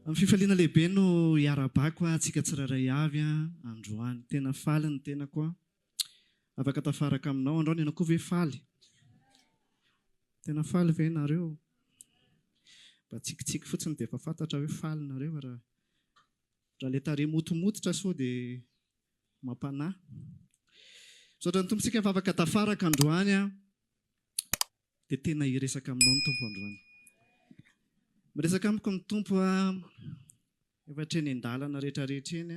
Amin'ny fifaliana lehibe no hiara-bako antsika tsirairay avy androany. Tena faly ny tena koa. Afaka tafaraka aminao androany ianao koa ve faly? Tena faly ve nareo? Mba tsikitsiky fotsiny dia efa fantatra hoe faly nareo raha ilay tarehy motomototra sao dia mampanahy. Misaotra ny tompontsika fa afaka tafaraka androany dia tena hiresaka aminao ny tompo androany. Miresaka amiko ny tompo efa hatreny an-dalana rehetrarehetra eny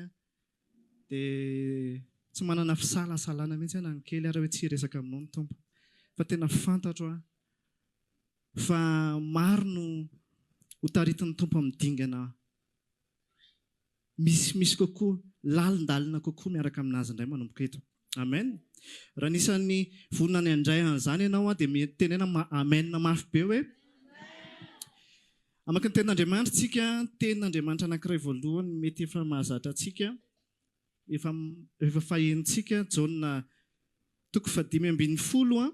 dia tsy manana fisalasalana mihitsy na ny kely ary hoe tsy hiresaka aminao ny tompo. Fa tena fantatro fa maro no ho taritin'ny tompo amin'ny dingana misy kokoa, lalindalina kokoa miaraka aminazy indray manomboka eto. Amen. Raha nisan'ny vonona ny andray an'izany ianao dia mety tenena amen mafy be hoe amaka ny tenin'Andriamanitra tsika, tenin'Andriamanitra anankiray voalohany mety efa mahazatra antsika, efa fahentsika, Jaona 5:10.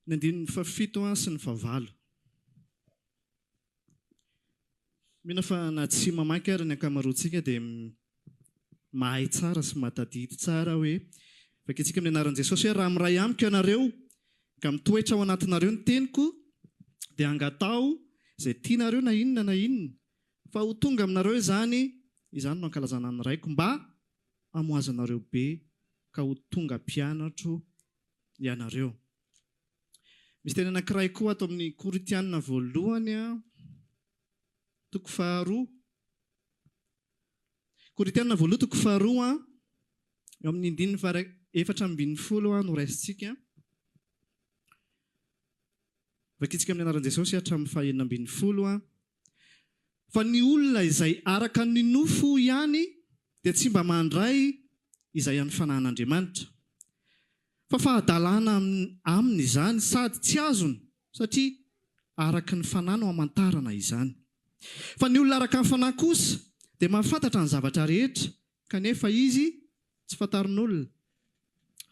Ny 7 sy ny 9. Mino fa na tsy mamaky ary ny ankamaroantsika dia mahay tsara sy mahatadidy tsara hoe vakintsika amin'ny anaran'i Jesosy hoe raha miray amiko ianareo ka mitoetra ao anatinareo ny teniko dia angatao izay tianareo na inona fa ho tonga aminareo izany no ankalazana ny raiko mba hamoazanareo be ka ho tonga mpianatro ianareo. Misy teny anankiray koa ato amin'ny Korintianina voalohany 2. Korintianina voalohany 2 eo amin'ny 4:10 no raisintsika. Vakintsika amin'ny anaran'i Jesosy hatramin'ny 9:11. Fa ny olona izay araka ny nofo ihany dia tsy mba mandray izay amin'ny fanahin'Andriamanitra. Fa fahadalana aminy izany sady tsy azony satria araka ny fanahy no hamantarana izany. Fa ny olona araka ny fanahy kosa dia mahafantatra ny zavatra rehetra kanefa izy tsy fantarin'olona.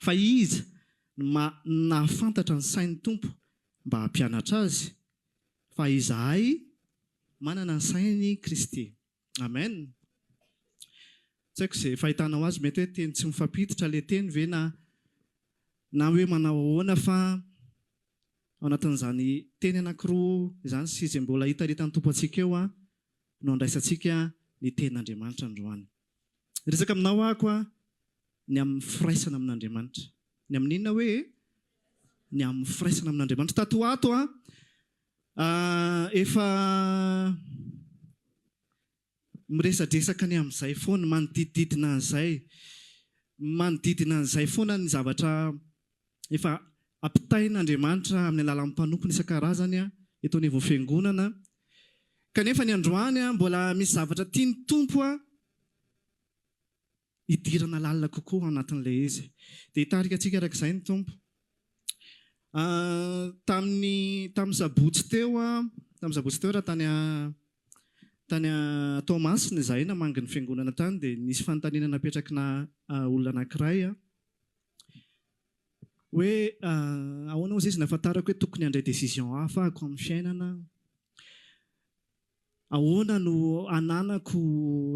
Fa izy nahafantatra ny sain'ny tompo mba hampianatra azy. Fa izahay manana ny sain'ny Kristy. Amen. Tsy haiko izay fahitanao azy, mety hoe teny tsy mifampiditra ilay teny ve na hoe manao ahoana, fa ao anatin'izany teny anankiroa izany sy izay mbola hitaritan'ny tompo antsika eo no andraisantsika ny tenin'Andriamanitra androany. Resaka aminao ako ny amin'ny firaisana amin'Andriamanitra. Ny amin'ny inona hoe? Ny amin'ny firaisana amin'Andriamanitra. Tato ato efa miresadresaka ny amin'izay foana, manodididina an'izay foana ny zavatra efa ampitain'Andriamanitra amin'ny alalan'ny mpanompo isan-karazany eto anivon'ny fiangonana. Kanefa ny androany mbola misy zavatra tiany tompo hidirana lalina kokoa anatin'ilay izy. Dia hitarika antsika arak'izay ny tompo. Tamin'ny sabotsy teo raha tany Thomas izahay namangy ny fiangonana tany dia nisy fanontaniana napetrakina olona anankiray hoe ahoana ozy izy nahafantarako hoe tokony handray décision hafa ako amin'ny fiainana, ahoana no ananako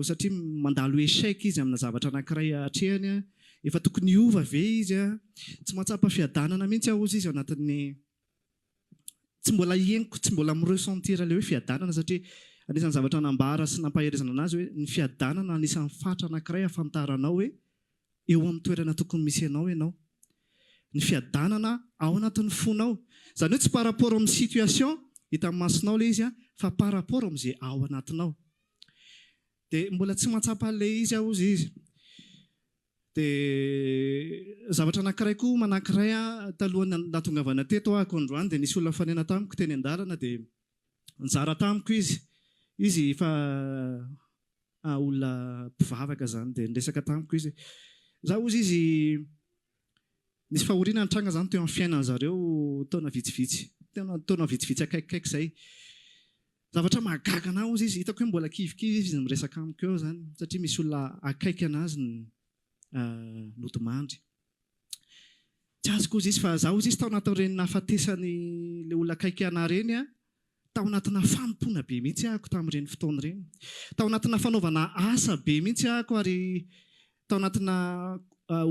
satria mandalo échec izy amina zavatra anankiray hatrehany, efa tokony hiova ve izy, tsy mahatsapa fiadanana mihitsy ozy izy ao anatin'ny tsy mbola henoko, tsy mbola miressentir ilay hoe fiadanana, satria anisan'ny zavatra nambara sy nampaherezana anazy hoe ny fiadanana anisan'ny fatra anankiray ahafantaranao hoe eo amin'ny toerana tokony misy ianao. Ny fiadanana ao anatin'ny fonao, izany hoe tsy par rapport amin'ny situation hita amin'ny masonao ilay izy fa par rapport amin'izay ao anatinao. Dia mbola tsy mahatsapa ilay izy ozy izy. Dia zavatra anankiray koa manankiray talohany natongavana teto ako androany dia nisy olona fanena tamiko teny an-dalana dia nizara tamiko izy fa olona mpivavaka izany dia niresaka tamiko izy. Zaho ozy izy nisy fahoriana nitranga izany teo amin'ny fiainana zareo taona vitsivitsy akaikikaiky izay. Zavatra mahagaga anahy ozy izy, hitako hoe mbola kivikivy izy miresaka amiko eo izany satria misy olona akaiky anazy nodimandry. tsy azoko izy fa zaho izy tao anatin'ireny nahafatesany le olona akaiky ana reny a tao anatina fanompona be mihitsy ahako tamin'ireny fotoana ireny. Tao anatina fanaovana asa be mihitsy ahako ary tao anatina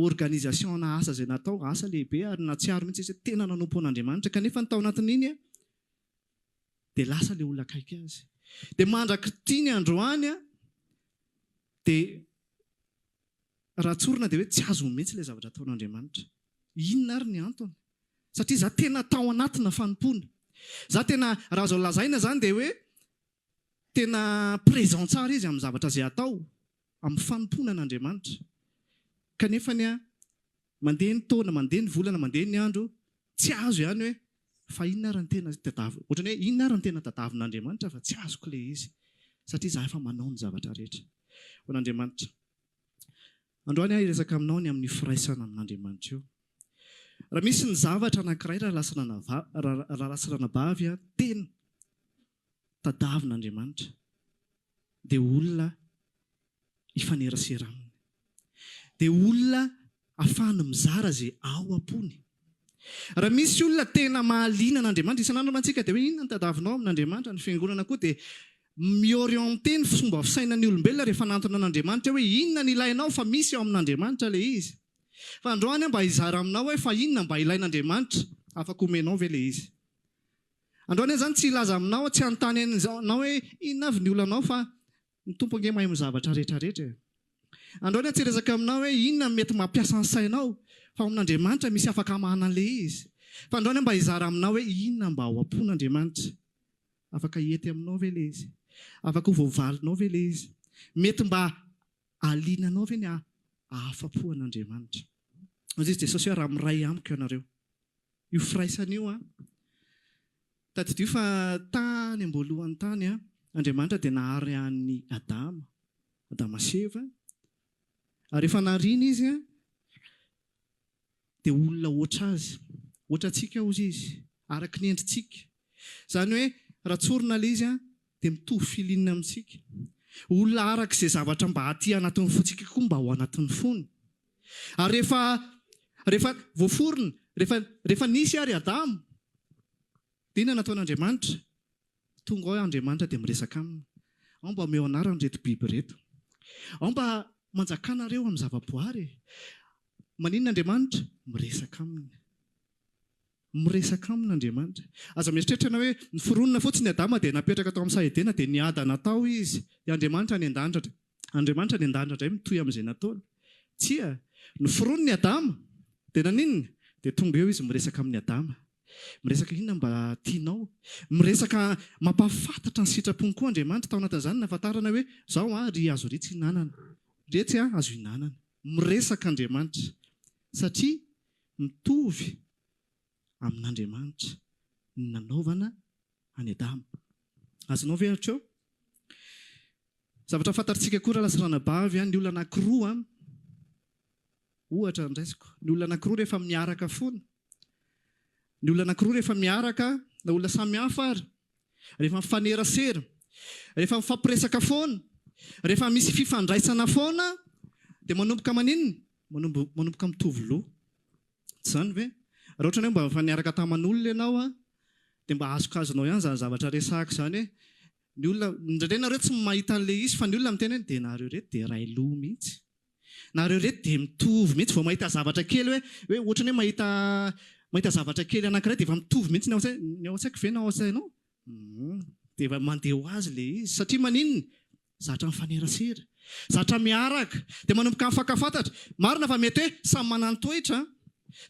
organisation na asa izay natao asa lehibe ary natsiaro mihitsy izy tena nanompo an'Andriamanitra kanefa ny tao anatin'iny a dia lasa le olona akaiky azy. Dia mandraky tiany androany a dia raha tsorina dia hoe tsy azo mihitsy ilay zavatra ataon'Andriamanitra. Inona ary ny antony? Satria za tena tao anatina fanompona. Za tena raha azo lazaina zany dia hoe tena présent tsara izy amin'ny zavatra izay atao amin'ny fanompona an'Andriamanitra. Kanefa ny a mandeha ny taona, mandeha ny volana, mandeha ny andro, tsy azo ihany hoe fa inona ary ny tena tadavina. Ohatrany hoe inona ary ny tena tadavin'Andriamanitra fa tsy azoko ilay izy. Satria za efa manao ny zavatra rehetra ho an'Andriamanitra. Androany aho hiresaka aminao ny amin'ny firaisana amin'Andriamanitra io. Raha misy ny zavatra anankiray raha lasarana bavy tena tadavin'Andriamanitra dia olona hifanerasera aminy. Dia olona ahafahany mizara izay ao am-pony. Raha misy olona tena mahaliana an'Andriamanitra, isan'andro mantsika dia hoe inona ny tadavinao amin'Andriamanitra, ny fiangonana koa dia miorienté ny fomba fisainan'ny olombelona rehefa nantona an'Andriamanitra hoe inona ny ilainao fa misy ao amin'Andriamanitra ilay izy. Fa androany mba hizara aminao hoe fa inona mba ilain'Andriamanitra afaka omenao ve ilay izy. Androany zany tsy ilaza aminao, tsy anontany anao hoe inona avy ny olanao fa ny tompo ange mahay zavatra rehetrarehetra. Androany tsy resaka aminao hoe inona mety mampiasa ny sainao fa amin'Andriamanitra misy afaka mahana an'ilay izy. Fa androany mba hizara aminao hoe inona mba ho am-pon'Andriamanitra afaka hiety aminao ve ilay izy, afaka ho voavalinao ve ilay izy, mety mba alinanao ve ny ahafa-po an'Andriamanitra. Izy Jesosy hoe raha miray amiko ianareo. Io firaisana io tadidio fa tany ambolohan'ny tany Andriamanitra dia nahary an'ny Adama seva. Ary rehefa nariana izy dia olona oatra azy, oatra antsika hozy izy, araka ny endritsika. Izany hoe raha tsorina ilay izy dia mitovy filinina amintsika. Olona araka izay zavatra mba aty anatin'ny fontsika koa mba ho anatin'ny fony. Ary rehefa voaforona, rehefa nisy ary Adamo, dia inona nataon'Andriamanitra? Tonga ao Andriamanitra dia miresaka aminy. Ao mba omeo anarany reto biby reto. Ao mba manjakanareo amin'ny zavaboary. Maninona Andriamanitra? Miresaka aminy. Miresaka amin'Andriamanitra. Aza mieritreritra hoe ny foronina fotsiny Adama dia napetraka tao amin'ny sahedena dia niada natao izy. Dia Andriamanitra ny an-danitra. Andriamanitra ny an-danitra indray mitohy amin'izay nataony. Tsia, ny foroniny Adama dia naninona? Dia tonga eo izy miresaka amin'ny Adama. Miresaka inona mba tianao? Miresaka mampafantatra ny sitrapony koa Andriamanitra tao anatin'izany nahafantarana hoe zao ry azo ry tsy hinanana. Retsy azo hinanana. Miresaka Andriamanitra satria mitovy amin'Andriamanitra ny nanaovana any Adama. Azonao ve hatreo? Zavatra fantatsika koa raha lasarana bavy ny olona anankiroa ohatra ndraisiko. Ny olona anankiroa rehefa miaraka foana. Ny olona anankiroa rehefa miaraka, na olona samy hafa ary, rehefa mifanerasera, rehefa mifampiresaka foana, rehefa misy fifandraisana foana, dia manomboka maninona? Manomboka mitovy loha. Izany ve? Raha ohatra hoe mba mifaniaraka taman'olona ianao dia mba azokazonao ihany izany zavatra resahako izany hoe ny olona indraindray nareo tsy mahita an'ilay izy fa ny olona miteny hoe dia nareo reto dia ray loha mihitsy. Nareo reto dia mitovy mihitsy vao mahita zavatra kely hoe ohatrany hoe mahita zavatra kely anankiray dia efa mitovy mihitsy ny ao an-tsaiko ve na ao an-tsainao. Dia efa mandeha ho azy ilay izy satria maninona? Zatra mifanerasera, zatra miaraka dia manomboka mifankafantatra. Marina fa mety hoe samy manana ny toetra,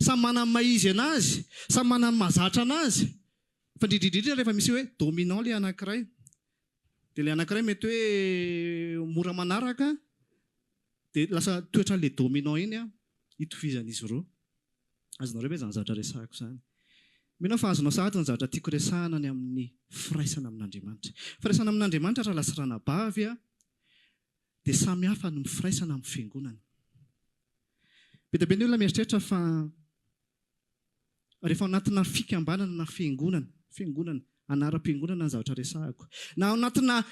samy manana ny maizy anazy, samy manana ny mahazatra anazy. Fa indrindrindrindra rehefa misy hoe dominant ilay anankiray, dia ilay anankiray mety hoe mora manaraka, dia lasa toetra ilay dominant iny hitovizan'izy roa. Azonareo ve izany zavatra resahako izany? Mino fa azonao sahady ny zavatra tiako resahana ny amin'ny firaisana amin'Andriamanitra. Firaisana amin'Andriamanitra raha lasarana bavy dia samy hafa no mifiraisana amin'ny fiangonana. Be dia be ny olona mieritreritra fa rehefa anatina fikambanana na fiangonana, anaram-piangonana ny zavatra resahako. Na anatina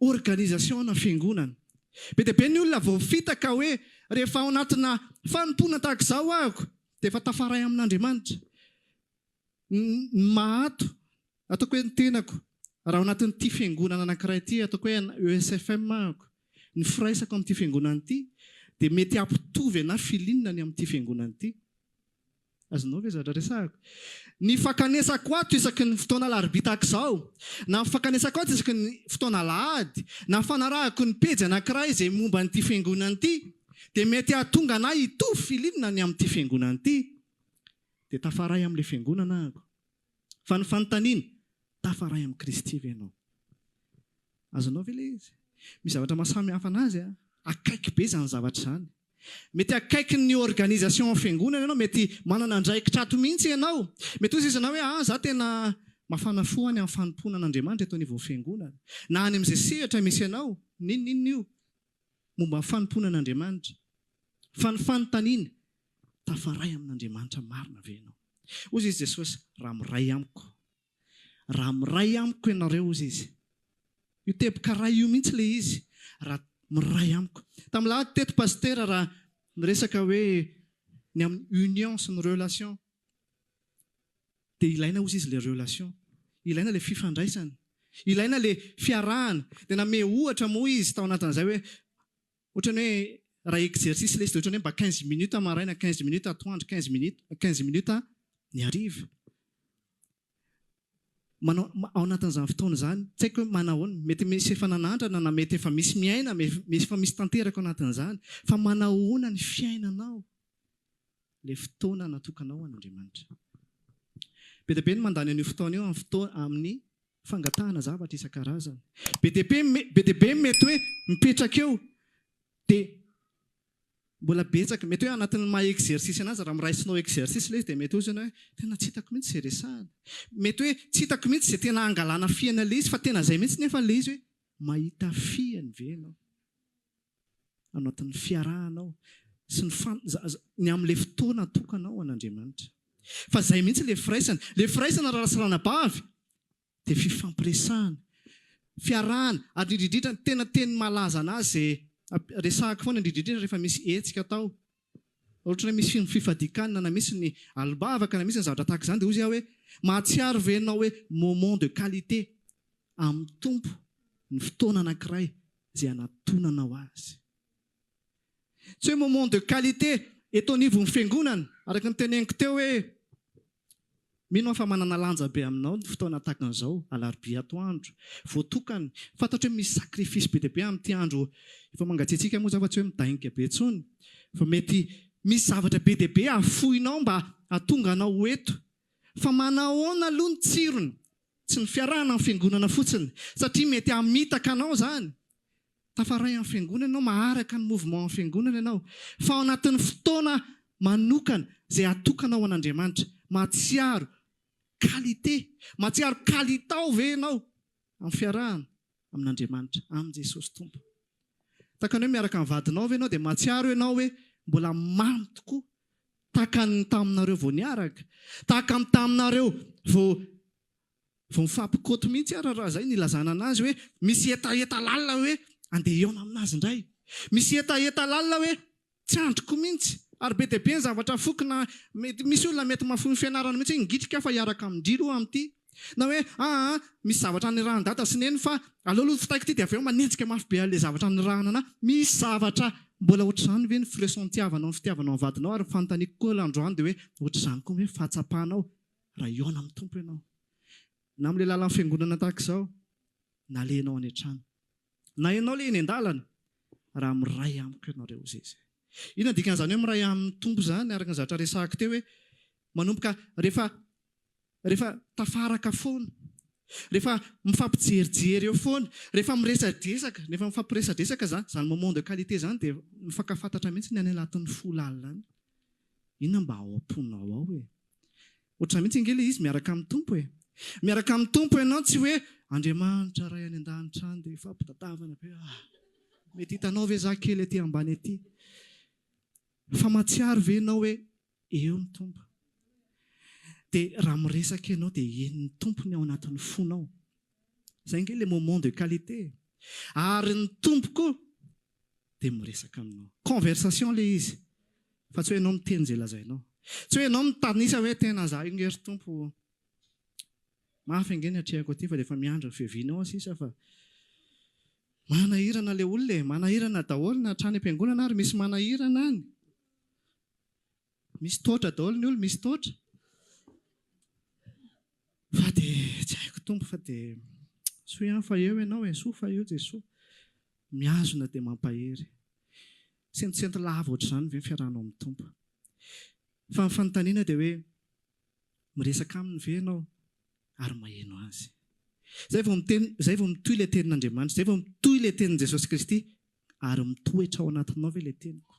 organisation na fiangonana. Be dia be ny olona vao fitaka hoe rehefa ao anatina fanompona tahaka izao ahako dia efa tafaray amin'Andriamanitra. Mahato ataoko hoe ny tenako raha ao anatin'ity fiangonana anankiray ity ataoko hoe ESFM ahako ny firaisako amin'ity fiangonana ity dia mety hampitovy ana filinina ny amin'ity fiangonana ity. Azonao ve zavatra resahako? Ny fakanesako ato isaky ny fotoana alarobia tahaka izao, na fakanesako ato isaky ny fotoana alahady, na fanarahako ny pejy anankiray izay momba n'ity fiangonana ity, dia mety hahatonga ana hitovy filinina ny amin'ity fiangonana ity. Dia tafaray amin'ilay fiangonana ahako. Fa ny fanontaniana, tafaray amin'ny Kristy ve ianao? Azonao ve ilay izy? Misy zavatra mahasamy hafa anazy, akaiky be izany zavatra izany. Mety akaiky ny organisation fiangonana ianao, mety manana andraikitrato mihitsy ianao. Mety hoy isanao hoe za tena mafana fo any amin'ny fanompoana an'Andriamanitra eto anivon'ny fiangonana. Na any amin'izay sehatra misy ianao, ninona io? Momba ny fanompoana an'Andriamanitra. Fa ny fanontaniana, tafaray amin'Andriamanitra marina ve ianao? Ozy izy Jesosy, raha miray amiko. Raha miray amiko ianareo ozy izy. Io teboka ray io mihitsy ilay izy. Raha miray amiko. Tamin'ny lahady teto pasteur raha niresaka hoe ny amin'ny union sy ny relation. Dia ilaina ozy izy ilay relation. Ilaina ilay fifandraisana. Ilaina ilay fiarahana. Dia name ohatra moa izy tao anatin'izay hoe ohatrany hoe raha exercice ilay izy dia ohatrany hoe mba 15 minutes maraina, 15 minutes atoandro, 15 minutes ny hariva. Manao ao anatin'izany fotoana izany, tsy haiko hoe manao ahoana, mety misy efa nanandrana na mety efa misy miaina, efa misy tanteraka ao anatin'izany, fa manao ahoana ny fiainanao ilay fotoana natokanao an'Andriamanitra. Be dia be ny mandany an'io fotoana io amin'ny fangatahana zavatra isan-karazany. Be dia be mety hoe mipetraka eo dia mbola betsaka, mety hoe anatin'ny maha exercice anazy, raha miraisinao exercice ilay izy dia mety hoe hoe tena tsy hitako mihitsy izay resahana. Mety hoe tsy hitako mihitsy izay tena angalana fiaina ilay izy, fa tena izay mihitsy nefa ilay izy hoe mahita fiany ve ianao anatin'ny fiarahanao sy ny amin'ilay fotoana tokanao an'Andriamanitra. Fa izay mihitsy ilay firaisana. Ilay firaisana raha ranabavy dia fifampiresahana, fiarahana, ary indrindrindra tena teny malaza anazy izay resahako foana indrindrindra rehefa misy hetsika atao. Ohatra hoe misy fifadikana na misy ny alobavaka na misy ny zavatra tahaka izany dia ozy hoe mahatsiaro ve ianao hoe moment de qualité amin'ny tompo ny fotoana anankiray izay anatonanao azy. Tsy hoe moment de qualité eto anivon'ny fiangonana, araka ny teneniko teo hoe mino fa manana lanja be aminao ny fotoana tahaka an'izao, alarobia atoandro, voatokany. Fantatra hoe misy sacrifice be dia be amin'ity andro efa mangatsiatsika moa zava tsy hoe midainika be intsony, fa mety misy zavatra be dia be afoinao mba hahatonga anao eto. Fa manahoana aloha ny tsirony, tsy ny fiarahana amin'ny fiangonana fotsiny, satria mety hamitaka anao izany. Tafaray amin'ny fiangonana ianao, maharaka ny mouvement amin'ny fiangonana ianao, fa ao anatin'ny fotoana manokana izay hatokanao an'Andriamanitra, mahatsiaro kalitao ve ianao amin'ny fiarahana amin'Andriamanitra, amin'ny Jesosy Tompo. Tahaka ny hoe miaraka amin'ny vadinao ve ianao dia mahatsiaro ianao hoe mbola mamy tokoa, tahaka ny taminareo vao niaraka, tahaka ny taminareo vao mifampikoto mihitsy raha izay nilazana anazy hoe misy etaeta lalina hoe andeha hiaona aminazy indray, misy etaeta lalina hoe tsy androko mihitsy. Ary be dia be ny zavatra fokona, misy olona mety mahafoy ny fianarana mihitsy hoe ngitrika fa hiaraka amindriro amin'ity. Na hoe misy zavatra nirahana-data sy neny fa aleoloha fitaiko ity dia avy eo manenjika mafy be ilay zavatra nirahana ana. Misy zavatra mbola ohatr'izany ve ny firaison-tiavanao, ny fitiavanao amin'ny vadinao, ary fanontaniako koa l'androany dia hoe ohatr'izany koa hoe fahatsapahanao raha hiaona amin'ny tompo ianao. Na amin'ilay lalan'ny fiangonana tahaka izao, na alehanao any an-trano, na ianao ilay eny an-dalana, raha miray amiko ianareo izay. Inona dikan'izany hoe miray amin'ny tompo izany, araka ny zavatra resahako teo hoe manomboka rehefa tafaraka foana, rehefa mifampijerijery eo foana, rehefa miresadresaka, rehefa mifampiresadresaka izany moment de qualité izany dia mifankafantatra mihitsy ny any anatin'ny folo alina any. Inona mba ao am-ponao ao e? Ohatrany mihitsy ingely izy miaraka amin'ny tompo e. Miaraka amin'ny tompo ianao tsy hoe Andriamanitra ray any an-danitra any dia ifampitatavana be. Mety hitanao ve za kely ety ambany ety? Fa mahatsiaro ve ianao hoe eo ny tompo? Dia raha miresaka ianao dia hen'ny tompony ao anatin'ny fonao. Izay ingely le moment de qualité. Ary ny tompo koa dia miresaka aminao. Conversation le izy fa tsy hoe ianao miteny izay lazainao, tsy hoe ianao mitanisa hoe tena za ingery tompo mafy angeny atrehako aty fa dia efa miandry ny fiavianao sisa fa manahirana le olona e, manahirana daholo na hatrany am-piangonana ary misy manahirana any, misy toatra daholo ny olo, misy toatra fa dia tsy haiko tompo fa dia soa ihany fa eo ianao e, soa fa eo Jesosy, miazona dia mampahery, senty lava ohatr'izany ve fiarahanao amin'ny tompo. Fa ny fanontaniana dia hoe miresaka aminy ve ianao ary maheno azy. Zay vao mitohy ilay tenin'Andriamanitra, zay vao mitohy ilay tenin' Jesosy Kristy ary mitoetra ao anatinao ve ilay teniko.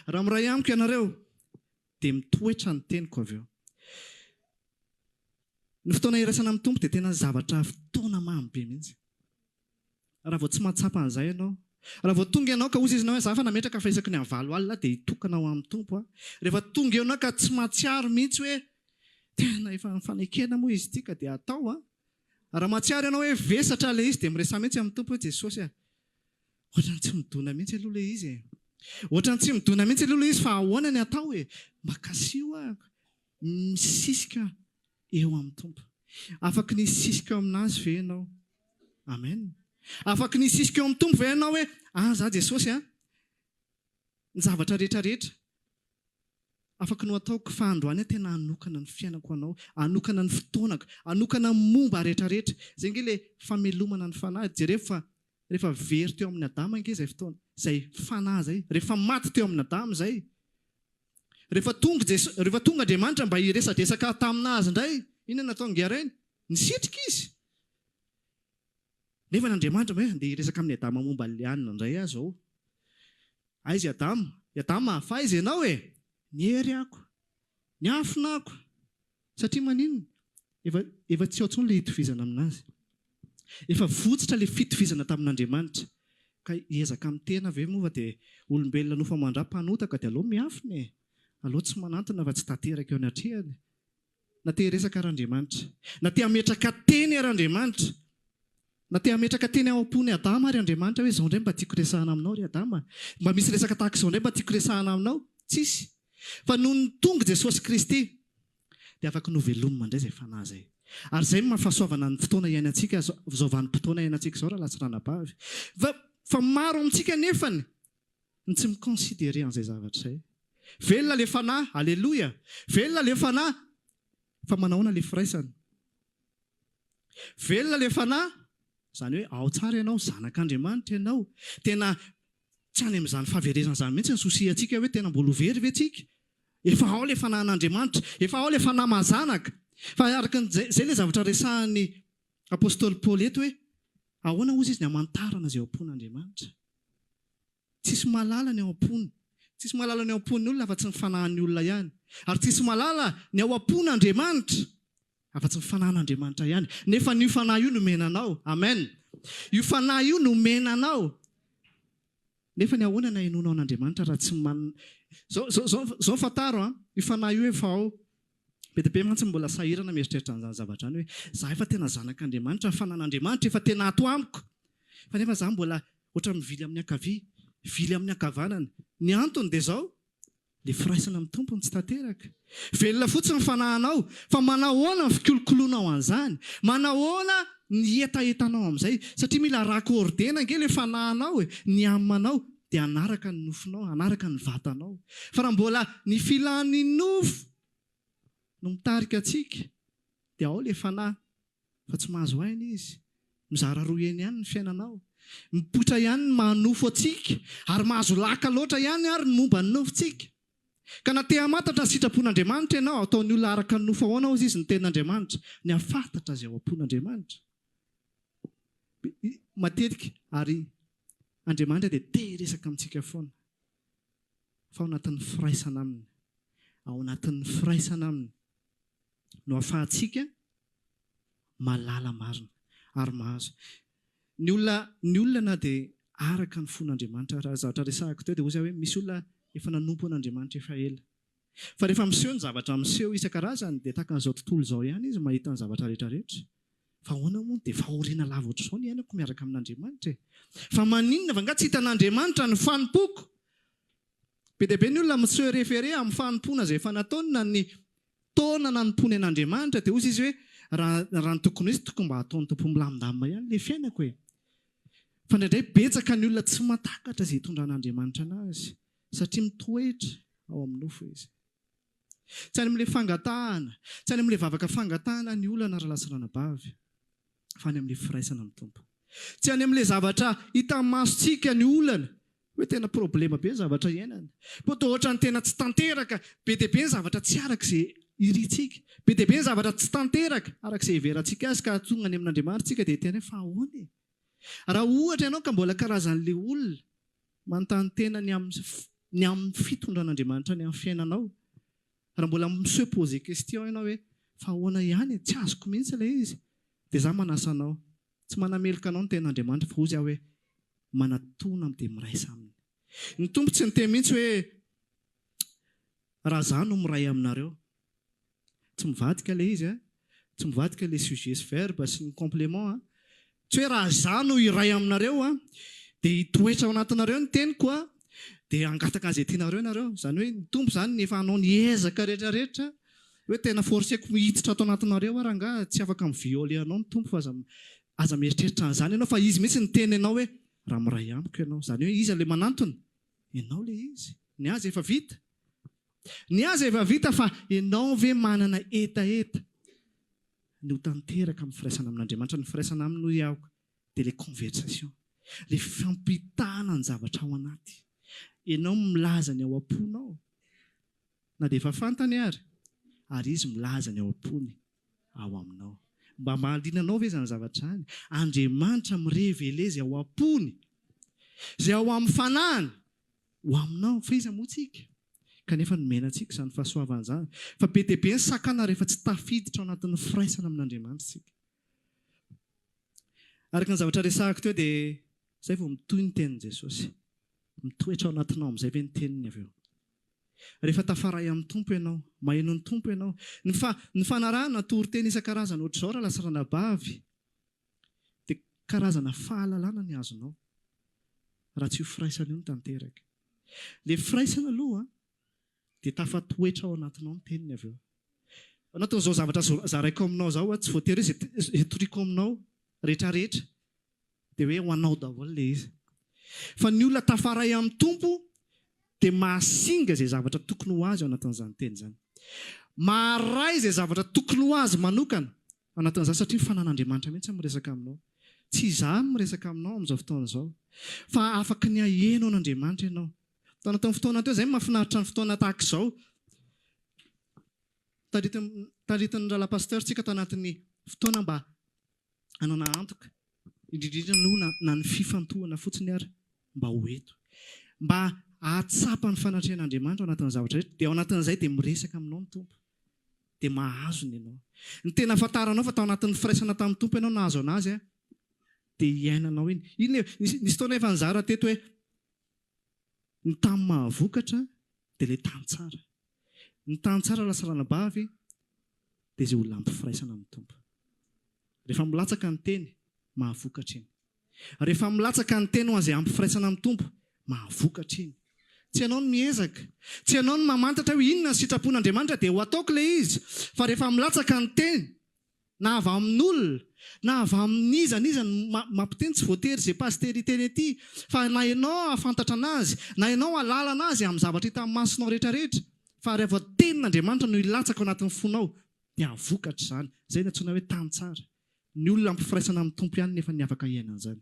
Raha miray amiko ianareo dia mitoetra ny teniko avy eo. Ny fotoana iraisana amin'ny tompo dia tena zavatra fotoana mamy be mihitsy. Raha vao tsy mahatsapa an'izay ianao, raha vao tonga ianao ka hozy izy hoe za fa nametraka fa isaky ny amin'ny 9 alina dia hitokanao amin'ny tompo. Rehefa tonga ianao ka tsy mahatsiaro mihitsy hoe tena efa fanekena moa izy ity ka dia atao. Raha mahatsiaro ianao hoe vesatra ilay izy dia miresa mihitsy amin'ny tompo hoe Jesosy ohatrany tsy midona mihitsy aloha ilay izy, ohatrany tsy midona mihitsy aloha ilay izy fa ahoana ny atao e, makasio misisika eo amin'ny tompo. Afaka nisisika eo aminazy ve ianao? Amen. Afaka nisisika eo amin'ny tompo ve ianao hoe za Jesosy ny zavatra rehetrarehetra afaka no ataoko fa androany tena hanokana ny fiainako anao, hanokana ny fotoanako, hanokana ny momba rehetrarehetra. Zay nge ilay famelomana ny fanahy. Jereo rehefa very teo amin'ny Adama nge izay fotoana, izay fanahy zay, rehefa maty teo amin'ny Adama zay, rehefa tonga Andriamanitra mba hiresadresaka taminazy indray, inona natao ngiarainy? Nisitrika izy. Nefa n'Andriamanitra hoe andeha hiresaka amin'ny Adama momba lianina indray azy ao. Aizy Adama, faiza ianao e? Niery ako, niafina ako. Satria maninona? Efa tsy ao intsony ilay hitovizana aminazy. Efa votsitra ilay fitovizana tamin'Andriamanitra. Ka hiezaka amin'ny tena ve moa dia olombelona nofa mandra-panotaka dia aloha miafina e. Aloha tsy manantona fa tsy tanteraka eo anatrehany. Na te hiresaka ara-Andriamanitra, na te hametraka teny ara-Andriamanitra, na te hametraka teny ao am-pony Adama ary Andriamanitra hoe izao indray mba tiako resahana aminao ry Adama, mba misy resaka tahaka izao indray mba tiako resahana aminao. Tsisy. Fa noho ny tonga Jesosy Kristy dia afaka novelomina indray izay fanahy izay. Ary izay mahafahasoavana ny fotoana iainantsika, izao vanim-potoana iainantsika izao raha latsirana-bavy. Fa maro amintsika nefany ny tsy mikonsidere an'izay zavatra izay. Velona ilay fanahy, aleloia. Velona ilay fanahy, fa manahoana ilay firaisana. Velona ilay fanahy, izany hoe ao tsara ianao, zanak'Andriamanitra ianao. Tena tsy any amin'izany fahaverezana izany mihitsy ny souci antsika hoe tena mbola very ve tsika? Efa ao ilay fanahin'Andriamanitra, efa ao ilay fanahy mazanaka. Fa araka izay ilay zavatra resahan'ny apôstôly Paoly eto hoe ahoana hozy izy ny hamantarana izay ao am-pon'Andriamanitra. Tsisy malala ny ao am-pony. Tsisy malala ny ao am-pon'ny olona afa-tsy ny fanahin'ny olona ihany. Ary tsisy malala ny ao am-pon'Andriamanitra afa-tsy ny fanahin'Andriamanitra ihany. Nefa io fanahy io nomenanao. Amen. Io fanahy io nomenanao. Nefa ny ahoana na hainoanao an'Andriamanitra raha tsy zao fantaro io fanahy io efa ao. Be dia be mantsy mbola sahirana mieritreritra an'izany zavatra any hoe za efa tena zanak'Andriamanitra, ny fanan'Andriamanitra efa tena ato amiko. Fa nefa za mbola ohatra mivily amin'ny ankavia, vily amin'ny ankavanana. Ny antony dia izao, ilay firaisana amin'ny tompony tsy tanteraka. Velona fotsiny ny fanahinao, fa manahoana ny fikolokoloanao an'izany? Manahoana ny etaetanao amin'izay? Satria mila rakordena nge ilay fanahinao, ny amanao dia anaraka ny nofinao, anaraka ny vatanao. Fa raha mbola ny filan'ny nofo no mitarika antsika dia ao ilay fanahy, fa tsy mahazo aina izy. Mizara roa eny ihany ny fiainanao. Mipoitra ihany ny manofo antsika, ary mahazo laka loatra ihany ary ny momba ny nofontsika. Ka na te hamantatra ny sitrapon'Andriamanitra ianao, ataony olona araka ny nofo ahoana hozy izy ny tenin'Andriamanitra, ny hafantatra izay ao am-pon'Andriamanitra. Matetika ary Andriamanitra dia te hiresaka amintsika foana. Fa ao anatin'ny firaisana aminy, ao anatin'ny firaisana aminy no ahafahantsika malala marina ary mahazo. Ny olona na dia araka ny fon'Andriamanitra, raha zavatra resahako teo dia hozy hoe misy olona efa nanompo an'Andriamanitra efa ela. Fa rehefa miseho ny zavatra miseho isan-karazany dia tahaka an'izao tontolo izao ihany izy mahita ny zavatra rehetrarehetra. fa ahoana moa dia fahoriana lava ohatr'izao ny ainako miaraka amin'Andriamanitra e. Fa maninona va nga tsy hitan'Andriamanitra ny fanompoko? Be dia be ny olona se référé amin'ny fanompona izay efa nataony na ny taona nanompony an'Andriamanitra dia hozy izy hoe raha ny tokony izy tokony mba ataony tompo milamindamina ihany ilay fiainako e. Fa indraindray betsaka ny olona tsy mahatakatra izay hitondran'Andriamanitra anazy satria mitoetra ao amin'ny nofo izy. Tsy any amin'ilay fangatahana, tsy any amin'ilay vavaka fangatahana ny olana rahalasy-ranabavy, fa any amin'ilay firaisana amin'ny tompo. Tsy any amin'ilay zavatra hita amin'ny masontsika ny olana hoe tena problema be ny zavatra iainana. Po toa ohatra ny tena tsy tanteraka, be dia be ny zavatra tsy araka izay iritsika, be dia be ny zavatra tsy tanteraka araka izay hiverantsika azy ka tonga any amin'Andriamanitra tsika dia tena fa ahoana e. Raha ohatra ianao ka mbola karazan'ilay olona manontany tena ny amin'ny fitondran'Andriamanitra ny amin'ny fiainanao, raha mbola se poser question ianao hoe fa ahoana ihany tsy azoko mihitsy ilay izy, dia za manasa anao tsy manameloka anao ny ten'Andriamanitra fa hozy aho hoe manatona dia miraisa aminy. Ny tompo tsy niteny mihitsy hoe raha za no miray aminareo, tsy mivadika ilay izy tsy mivadika ilay sujet sy verbe sy ny complément tsy hoe raha za no iray aminareo dia hitoetra ao anatinareo ny teniko dia angataka azy tianareo ianareo. Izany hoe ny tompo izany nefa anao ny ezaka rehetrarehetra hoe tena forseko hiditra ato anatinareo raha nga tsy afaka mivioler anao ny tompo fa aza mieritreritra an'izany ianao fa izy mihitsy ny teny ianao hoe raha miray amiko ianao. Izany hoe izy ilay manantona, ianao ilay izy. Ny azy efa vita. Ny azy efa vita fa ianao ve manana etaeta ny ho tanteraka amin'ny firaisana amin'Andriamanitra. Ny firaisana aminy hoy aho dia ilay conversation, ilay fampitana ny zavatra ao anaty. Ianao milaza ny ao am-ponao na dia efa fantany ary izy milaza ny ao am-pony ao aminao. Mba mahalinanao ve izany zavatra any? Andriamanitra mirevele izay ao am-pony, izay ao amin'ny fanahiny ho aminao. Fa iza moa tsika kanefa nomena antsika izany fahasoavana izany. Fa be dia be ny sakana rehefa tsy tafiditra ao anatin'ny firaisana amin'Andriamanitra isika. Araka ny zavatra resahako teo dia izay vao mitohy ny tenin'i Jesosy, mitoetra ao anatinao amin'izay ve ny teniny avy eo. Rehefa tafaray amin'ny tompo ianao, maheno ny tompo ianao, ny fanarahana toriteny isan-karazana ohatr'izao raha lasa ranabavy dia karazana fahalalana ny azonao raha tsy ho firaisana io ny tanteraka. Ilay firaisana aloha dia tafatoetra ao anatinao ny teniny avy eo. Anatin'izao zavatra zaraiko aminao zao tsy voatery izay toriko aminao rehetrarehetra dia hoe ho anao daholo ilay izy. Fa ny olona tafaray amin'ny tompo dia mahasinga izay zavatra tokony ho azy ao anatin'izany teny izany. Maharay izay zavatra tokony ho azy manokana ao anatin'izany satria ny fanan'Andriamanitra mihitsy miresaka aminao. Tsy izaho miresaka aminao amin'izao fotoana izao fa afaka ny aheno an'Andriamanitra ianao. Tao anatin'ny fotoana teo izay mahafinaritra ny fotoana tahaka izao. Taritin'ny rahala-pasteur-tsika tao anatin'ny fotoana mba hanana antoka indrindrindra na ny fifantohana fotsiny mba ho eto. Mba ahatsapa ny fanatrehan'Andriamanitra ao anatin'ny zavatra rehetra dia ao anatin'izay dia miresaka aminao ny tompo. Dia mahazony ianao. Ny tena ahafantaranao fa tao anatin'ny firaisana tamin'ny tompo ianao nahazo anazy dia hiainanao iny. Nisy fotoana efa nizara teto hoe ny tany mahavokatra dia ilay tany tsara. Ny tany tsara lasa ranabavy dia izay olona ampifiraisana amin'ny tompo. Rehefa milatsaka ny teny mahavokatra iny. Rehefa milatsaka ny teny ho an'izay ampifiraisana amin'ny tompo mahavokatra iny. Tsy ianao no miezaka, tsy ianao no mamantatra hoe inona ny sitrapon'Andriamanitra dia ho ataoko ilay izy. Fa rehefa milatsaka ny teny na avy amin'olona na avy amin'iza mampiteny tsy voatery izay pastery teny ety fa na ianao ahafantatra anazy na ianao ahalala anazy amin'ny zavatra hita amin'ny masonao rehetrarehetra fa rehefa tenin'Andriamanitra no ilatsaka ao anatin'ny fonao dia havokatra izany. Izay no antsoina hoe tany tsara. Ny olona ampifiraisana amin'ny tompo ihany nefa ny afaka iainana izany.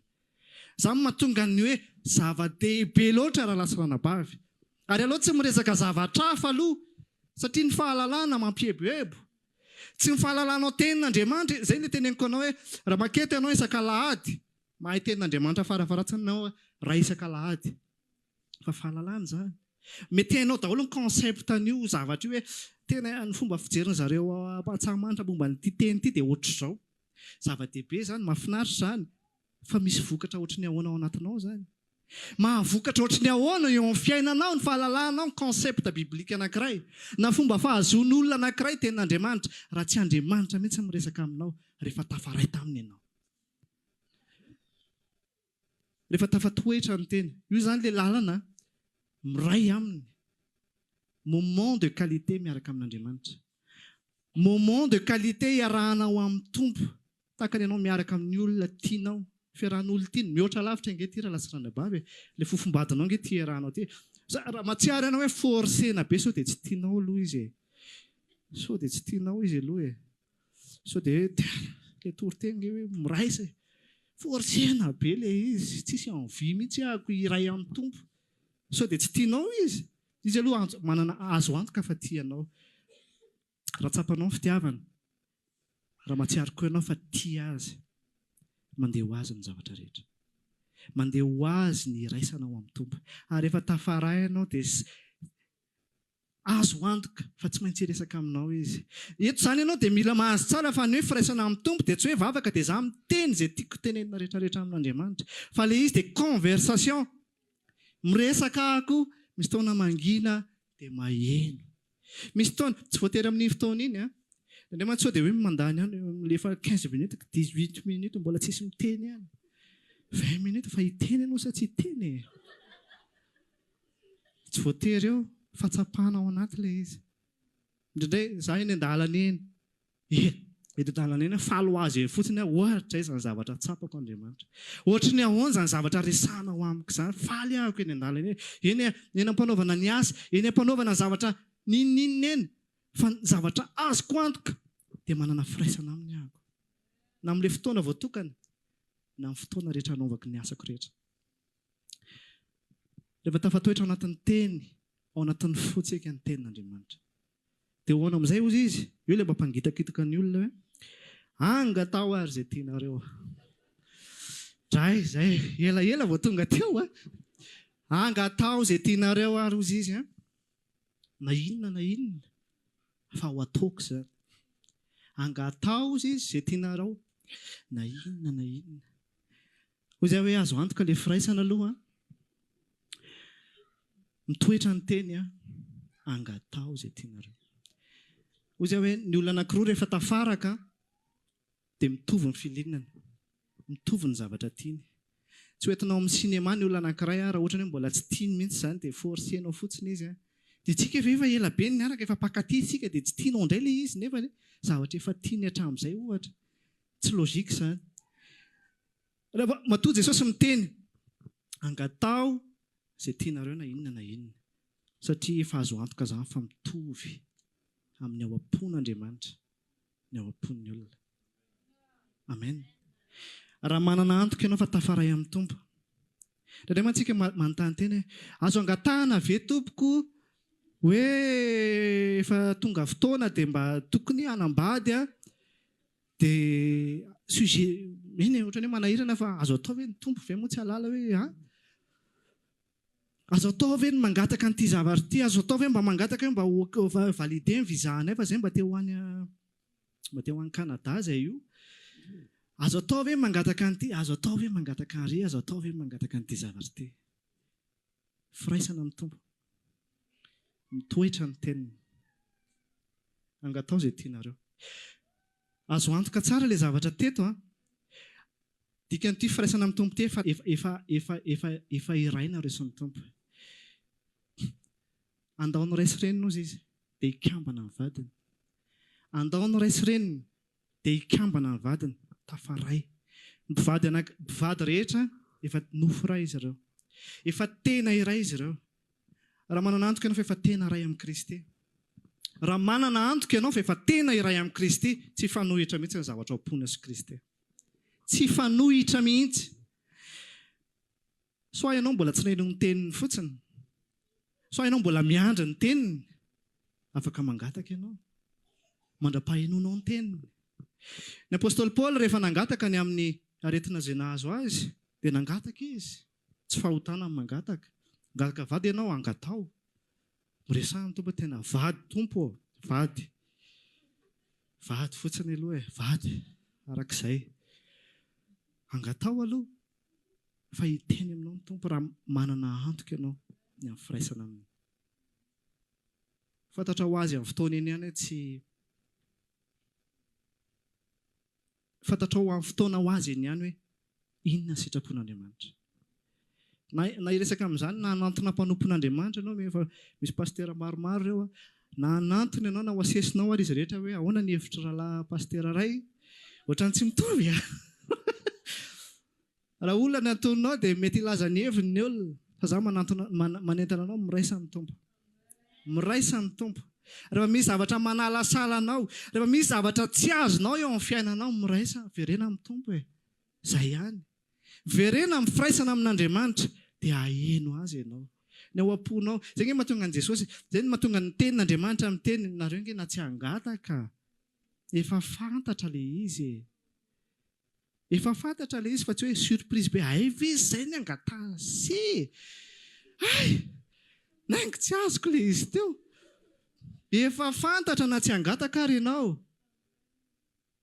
Izany mahatonga ny hoe zava-dehibe loatra raha lasa ranabavy. Ary aloha tsy miresaka zavatra hafa aloha satria ny fahalalana mampieboebo. Tsy ny fahalalanao tenin'Andriamanitra, izay ilay teneniko anao hoe raha makety ianao isak'Alahady, mahay tenin'Andriamanitra farafaratsiny raha isak'Alahady. Fa fahalalana izany. Mety hainao daholo ny conceptan'io zavatra io hoe tena ny fomba fijeriny zareo Ampatsahamanitra momba n'ity teny ity dia ohatr'izao. Zava-dehibe izany, mahafinaritra izany. Fa misy vokatra ohatry ny ahoana ao anatinao izany. Mahavokatra ohatry ny ahoana eo amin'ny fiainanao ny fahalalànao ny concept biblika anankiray na fomba fahazoany olona anankiray tenin'Andriamanitra raha tsy Andriamanitra mihitsy miresaka aminao rehefa tafaray taminy ianao. Rehefa tafatoetra ny teny. Io zany ilay lalana miray aminy. Moment de qualité miaraka amin'Andriamanitra. Moment de qualité iarahanao amin'ny tompo. Tahaka ny ianao miaraka amin'ny olona tianao. Fiarahan'olona tiany. Mihoatra lavitra inge ty raha lasirana bavy. Ilay fofombadinao inge ty iarahanao ty. Raha matsiary ianao hoe forcena be sao dia tsy tianao aloha izy. Sao dia tsy tianao izy aloha e. Sao dia ilay toriteny inge hoe miraisa. Forcena be ilay izy. Tsisy envie mihitsy ahako iray amin'ny tompo. Sao dia tsy tianao izy. Izy aloha manana azo antoka fa tianao. Raha tsapanao ny fitiavana. Raha matsiary koa ianao fa tia azy. Mandeha ho azy ny zavatra rehetra. Mandeha ho azy ny iraisanao amin'ny tompo. Ary rehefa tafaray ianao dia azo antoka fa tsy maintsy hiresaka aminao izy. Eto izany ianao dia mila mahazo tsara fa ny hoe firaisana amin'ny tompo dia tsy hoe vavaka dia izaho miteny izay tiako tenenina rehetrarehetra amin'Andriamanitra. Fa ilay izy dia conversation. Miresaka ako, misy fotoana mangina dia maheno. Misy fotoana tsy voatery amin'iny fotoana iny. Andriamanitra sao dia hoe mandany ihany lefa 15 minutes 18 minutes mbola tsisy miteny ihany. 20 minutes fa hiteny ianao sa tsy hiteny. Tsy voatery eo fahatsapana ao anaty ilay izy. Indraindray izaho eny an-dalana eny. Eto an-dalana eny falo azy fotsiny ohatra izany zavatra tsapako Andriamanitra. Ohatra ny ahoana izany zavatra resahana ho amiko izany. Faly ahako eny an-dalana eny. Eny ampanaovana ny asa, eny ampanaovana zavatra ninninina eny. Fa zavatra azoko antoka dia manana firaisana aminy ahako. Na amin'ilay fotoana voatokana, na amin'ny fotoana rehetra anaovako ny asako rehetra. Rehefa tafatoetra ao anatin'ny teny, ao anatin'ny fotsika ny tenin'Andriamanitra. Dia hoana amin'izay ozy izy, io ilay mampangitakitaka ny olona hoe angatao ary izay tianareo. Izay, ela vao tonga teo. Angatao izay tianareo ary ozy izy. Na inona. Fa ho ataoko izany. Angatao izy izay tianareo. Na inona. Ozy hoe azo antoka ilay firaisana aloha. Mitoetra ny teny. Angatao izay tianareo. Ozy hoe ny olona anankiroa rehefa tafaraka dia mitovy ny filinana. Mitovy ny zavatra tiany. Tsy hoentinao amin'ny sinema ny olona anankiray raha ohatra hoe mbola tsy tiany mihitsy izany dia forcenao fotsiny izy. Dia tsika efa ela be ny niaraka efa mpakaty isika dia tsy tianao indray ilay izy nefa zavatra efa tiany hatramin'izay ohatra. Tsy logika izany. Rehefa matoa Jesosy miteny angatao izay tianareo na inona. Satria efa azo antoka izany fa mitovy amin'ny ao am-pon'Andriamanitra, ny ao am-pon'ny olona. Amen. Raha manana antoka ianao fa tafaray amin'ny tompo. Indray mantsika manontany teny azo angatahana ve tompoko hoe efa tonga fotoana dia mba tokony hanambady dia sujet iny ohatrany hoe manahirana fa azo atao ve ny tompo ve moa tsy halala hoe azo atao ve ny mangataka an'ity zavatra ity, azo atao ve mba mangataka hoe mba valide ny vizanay fa izay mba te ho any Canada izay io. Azo atao ve mangataka an'ity, azo atao ve mangataka an'ry, azo atao ve mangataka an'ity zavatra ity. Firaisana amin'ny tompo. Mitoetra ny teniny. Angatao izay tianareo. Azo antoka tsara ilay zavatra teto. Dikan'ity firaisana amin'ny tompo ty efa iraina reso ny tompo. Andao ny raisy reniny ozy izy dia ikambana ny vadiny. Andao ny raisy reniny dia ikambana ny vadiny. Tafaray. Mpivady rehetra efa nofo iray izy ireo. Efa tena iray izy ireo. Raha manana antoka ianao fa efa tena iray amin'ny Kristy. Raha manana antoka ianao fa efa tena iray amin'ny Kristy, tsy fanohitra mihitsy ny zavatra ao am-pony Jesosy Kristy. Tsy fanohitra mihitsy. Soa ianao mbola tsy neno ny teniny fotsiny. Soa ianao mbola miandry ny teniny. Afaka mangataka ianao. Mandra-pahainoanao ny teniny. Ny apôstôly Paoly rehefa nangataka ny amin'ny aretina izay nahazo azy, dia nangataka izy. Tsy fahotana amin'ny mangataka. Mangataka vady ianao, angatao. Miresahany tompo tena vady tompo. Vady. Vady fotsiny aloha vady. Arak'izay. Angatao aloha. fa hiteny aminao ny tompo raha manana antoka ianao ny amin'ny firaisana aminy. Fantatra ho azy amin'ny fotoana eny ihany hoe tsy fantatra ho amin'ny fotoana ho azy eny ihany hoe inona ny sitrapon'Andriamanitra. Na iresaka amin'izany na hanantona mpanompon'Andriamanitra ianao efa misy pastera maromaro ireo na hanantony ianao na ho asesinao ary izy rehetra hoe ahoana ny hevitra rahalahy pastera iray ohatrany tsy mitovy raha olona ny antononao dia mety ilaza ny heviny ny olona fa za manentana anao miraisa ny tompo. Miraisa ny tompo. Rehefa misy zavatra manalasala anao, rehefa misy zavatra tsy azonao eo amin'ny fiainanao, miraisa, verena amin'ny tompo e. Zay ihany. Verena amin'ny firaisana amin'Andriamanitra dia aheno azy ianao. Ny ao am-ponao, zay ny mahatonga an'i Jesosy, zay ny mahatonga ny tenin'Andriamanitra amin'ny teniny, nareo nge na tsy hangataka. Efa fantatra le izy. Efa fantatra le izy fa tsy hoe surprise be. Ay ve zay ny angatahana sy. Ay! Naingo tsy azoko le izy teo. Efa fantatra na tsy hangataka ary ianao.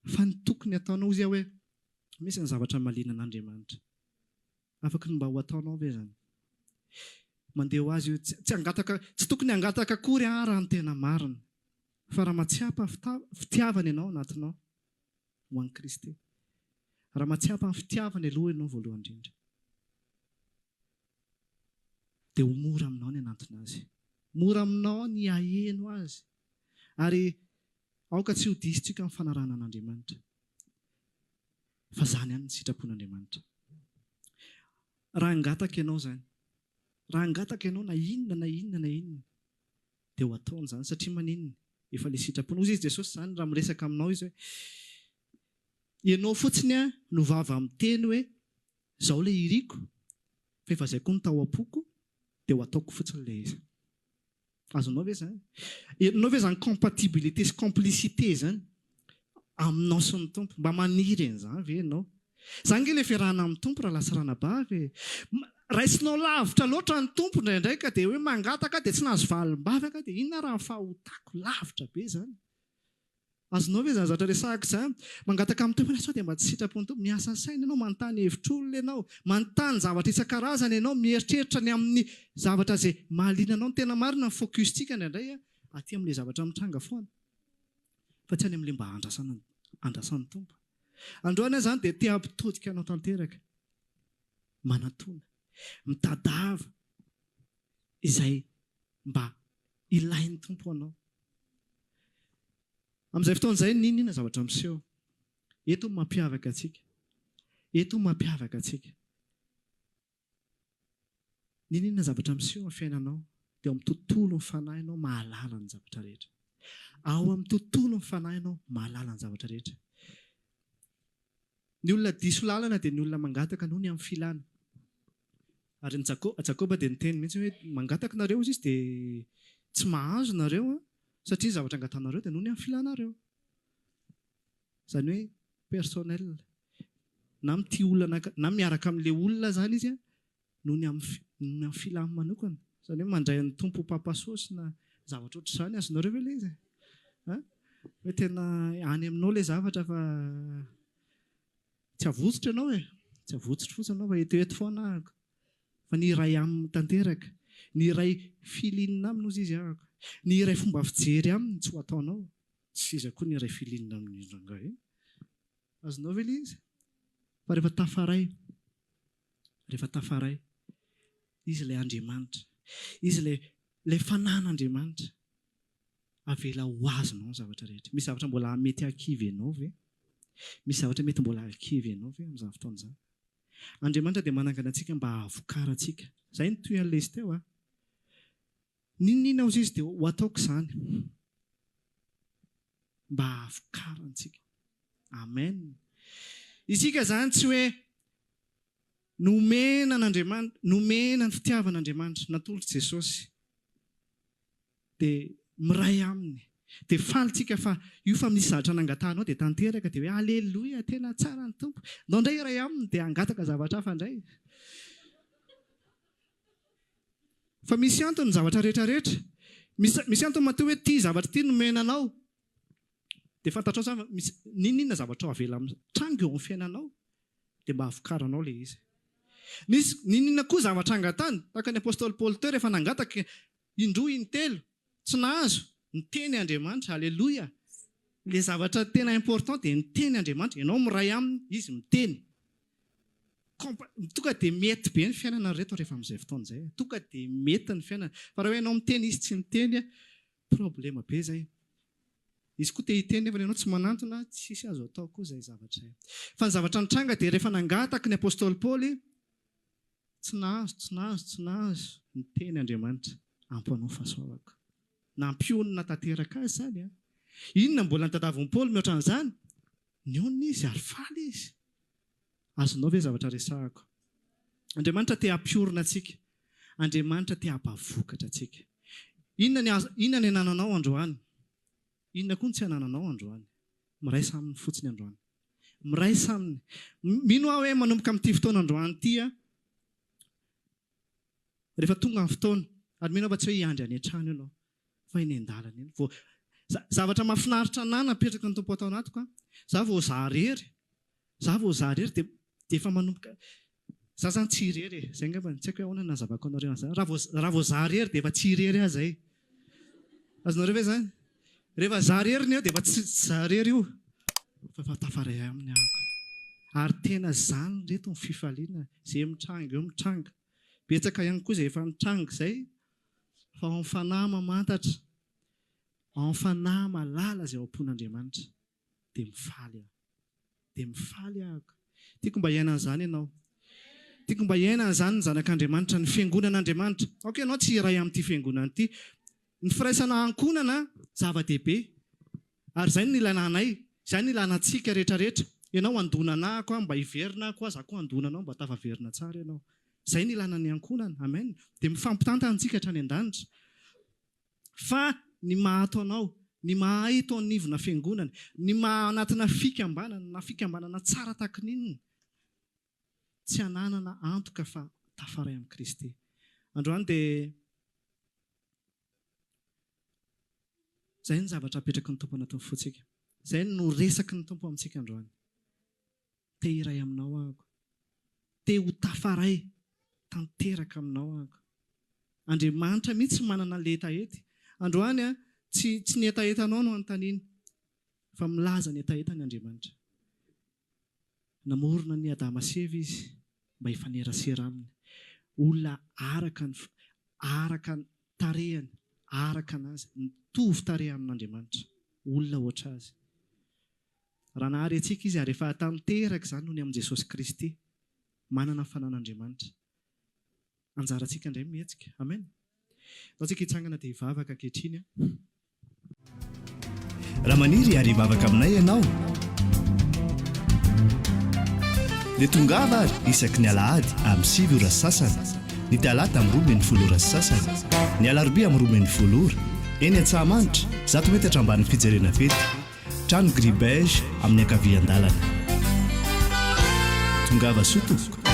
Fa ny tokony ataonao izy hoe misy ny zavatra mahaliana an'Andriamanitra. Afaka ny mba ho ataonao ve zany? Mandeha ho azy tsy hangataka, tsy tokony hangataka akory raha ny tena marina. Fa raha mahatsiapa fitiavana ianao anatinao ho an'i Kristy. Raha mahatsiapa ny fitiavana aloha ianao voalohany indrindra. Dia ho mora aminao ny anantona azy. Mora aminao ny aheno azy. Ary aoka tsy ho disitsika amin'ny fanarahana an'Andriamanitra. Fa zany ihany ny sitrapon'Andriamanitra. Raha hangataka ianao zany. Raha hangataka ianao na inona dia ho ataony zany satria maninona? Efa le sitrapony. Hoy izy Jesosy zany raha miresaka aminao izy hoe ianao fotsiny no vava miteny hoe izao le iriko fa efa izay koa ny tao am-poko dia ho ataoko fotsiny le izy. Azonao ve zany? Ianao ve zany compatibilité sy complicité zany aminao sy ny tompo mba maniry an'izany ve ianao? Zany nge le fiarahana amin'ny tompo raha lasa ranabavy. Raisinao lavitra loatra ny tompo indraindray dia hoe mangataka dia tsy nahazo valim-bavaka dia inona raha fahotako lavitra be zany. Azonao ve zany zavatra resahako izany? Mangataka amin'ny tompo sao dia mba tsy sitrapon'ny tompo. Miasa saina ianao, manontany hevitr'olona ianao, manontany zavatra isan-karazany ianao, mieritreritra ny amin'ny zavatra izay mahaliana anao. Ny tena marina ny focustsika indraindray aty amin'ilay zavatra mitranga foana. Fa tsy any amin'ilay mba andrasan'ny tompo. Androany zany dia te hampitodika anao tanteraka. Manatona. Mitadava izay mba ilain'ny tompo anao. Amin'izay fotoan'izay ninona zavatra miseho. Eto no mampiavaka antsika. Eto no mampiavaka antsika. Ninona zavatra miseho amin'ny fiainanao dia ao amin'ny tontolo ny fanahy ianao mahalala ny zavatra rehetra. Ao amin'ny tontolo ny fanahy ianao mahalala ny zavatra rehetra. Ny olona diso lalana dia ny olona mangataka noho ny amin'ny filana. Ary ny Jakoba dia niteny mihitsy hoe mangataka nareo izy dia tsy mahazo nareo satria zavatra angatanareo dia noho ny amin'ny filanareo. Izany hoe personnel. Na mity olona na miaraka amin'ilay olona zany izy noho ny amin'ny filana manokana. Izany hoe mandray ny tompo papasosy na zavatra ohatr' izany azonareo ve ilay izy? Hoe tena any aminao ilay zavatra fa tsy avotsitra ianao e. Tsy avotsitra fotsiny ianao fa eto foana ahako. Fa ny iray aminy tanteraka. Ny iray filinina aminy ozy izy ahako. Ny iray fomba fijery aminy tsy ho ataonao. Tsy iza koa ny iray filinina aminy indrangahy. Azonao ve ilay izy? Fa rehefa tafaray, izy ilay Andriamanitra. Izy ilay fanan'Andriamanitra. Avela ho azonao ny zavatra rehetra. Misy zavatra mbola mety hakivy ianao ve? Misy zavatra mety mbola hakivy ianao ve amin'izany fotoan'izany? Andriamanitra dia manangana antsika mba hahavokara antsika. Izay ny toy an'ilay izy teo. Ninona ozy izy dia ho ataoko izany. Mba hahavokara antsika. Amen. Isika zany tsy hoe nomena ny fitiavan'Andriamanitra natolotra Jesosy dia miray aminy. Dia falitsika fa io fa misy zavatra nangatanao dia tanteraka dia hoe aleloia tena tsara ny tompo. Ndao indray iray aminy dia hangataka zavatra hafa indray. Fa misy antony zavatra rehetrarehetra. Misy antony matoa hoe ity zavatra ity nomenanao. Dia fantatrao zany ninona zavatra avela amin'ny trango eo amin'ny fiainanao dia mba havokaranao ilay izy. Nisy ninona koa zavatra angatany tahaka ny apôstôly Paoly teo rehefa nangataka indroa intelo tsy nahazo niteny Andriamanitra. Aleloia. Le zavatra tena important dia niteny Andriamanitra. Ianao miray aminy, izy miteny. Tonga dia mety be ny fiainana reto rehefa amin'izay fotoana izay. Tonga dia mety ny fiainana. Fa raha hoe ianao miteny izy tsy miteny, problema be izay. Izy koa te hiteny nefa ianao tsy manantona, tsisy azo atao koa izay zavatra izay. Fa ny zavatra nitranga dia rehefa nangataka ny apôstôly Paoly, tsy nahazo niteny Andriamanitra, ampanao fahasoavako. Nampionina tanteraka azy izany. Inona mbola nitadiavin'i Paoly mihoatra an'izany? Nionina izy ary faly izy. Azonao ve zavatra resahako? Andriamanitra te hampiorina antsika. Andriamanitra te hampavokatra antsika. Inona ny anananao androany? Inona koa ny tsy anananao androany? Miray saminy fotsiny androany. Miray saminy. Mino aho hoe manomboka amin'ity fotoana androany ity, rehefa tonga ny fotoana, ary mino aho fa tsy hoe hiandry any an-trano ianao, fa eny an-dalana eny. Zavatra mahafinaritra anahy napetraka ny Tompo atao anatiko. Za vao zaharery dia efa manomboka. Za zany tsy irery. Izay ngamba tsy haiko hoe ahoana nazavako anareo an'izany. Raha vao zaharery dia efa tsy irery aza zay. Azonareo ve zany? Rehefa zaharery ny eo dia efa tsy zaharery io. Fa tafaray aminy ahako. Ary tena zany reto ny fifaliana. Izay mitranga eo mitranga. Betsaka ihany koa izay efa mitranga izay. Fa ao amin'ny fanahy mamantatra, ao amin'ny fanahy malala izay ao am-pon'Andriamanitra, dia mifaly aho. Dia mifaly ahako. Tiako mba hiaina an'izany ianao. Tiako mba hiaina an'izany ny zanak'Andriamanitra, ny fiangonan'Andriamanitra. Okay, ianao tsy iray amin'ity fiangonana ity. Ny firaisana ankonana zava-dehibe. Ary izay no ilana anay, izay no ilana antsika rehetrarehetra. Ianao andonana ako mba hiverina ako, aza koa andonanao mba tafaverina tsara ianao. Izay no ilana ny ankonana. Amen. Dia mifampitantana antsika hatrany an-danitra. Fa ny mahato anao, ny mahay tao anivona fiangonana, ny anatina fikambanana, na fikambanana tsara tahaka ninona, tsy ananana antoka fa tafaray amin'ny Kristy. Androany dia izay ny zavatra apetraka ny Tompo anatin'ny fotsika. Izay no resaky ny Tompo amintsika androany. Te iray aminao ahako. Te ho tafaray tanteraka aminao ahako. Andriamanitra mihitsy manana le etaety. Androany tsy ny etaetanao no anontaniana, fa milaza ny etaetany Andriamanitra. Namorona ny Adama sy Eva izy mba hifanerasera aminy. Olona araka ny tarehany, araka anazy, mitovy tarehy amin'Andriamanitra. Olona oatra azy. Raha nahary antsika izy ary efa tanteraka izany noho ny amin'i Jesosy Kristy, manana fanan'Andriamanitra. Anjarantsika indray mihetsika. Amen. Taontsika hitsangana dia hivavaka ankehitriny. Raha maniry ary hivavaka aminay ianao, dia tongava ary isaky ny alahady amin'ny 7 ora sasany, ny talata amin'ny 12 ora sasany, ny alarobia amin'ny 12 ora, eny Antsahamanitra 100 metatra ambany fijerena fety, trano Gribege amin'ny ankavian-dalana. Tongava soa tompoko.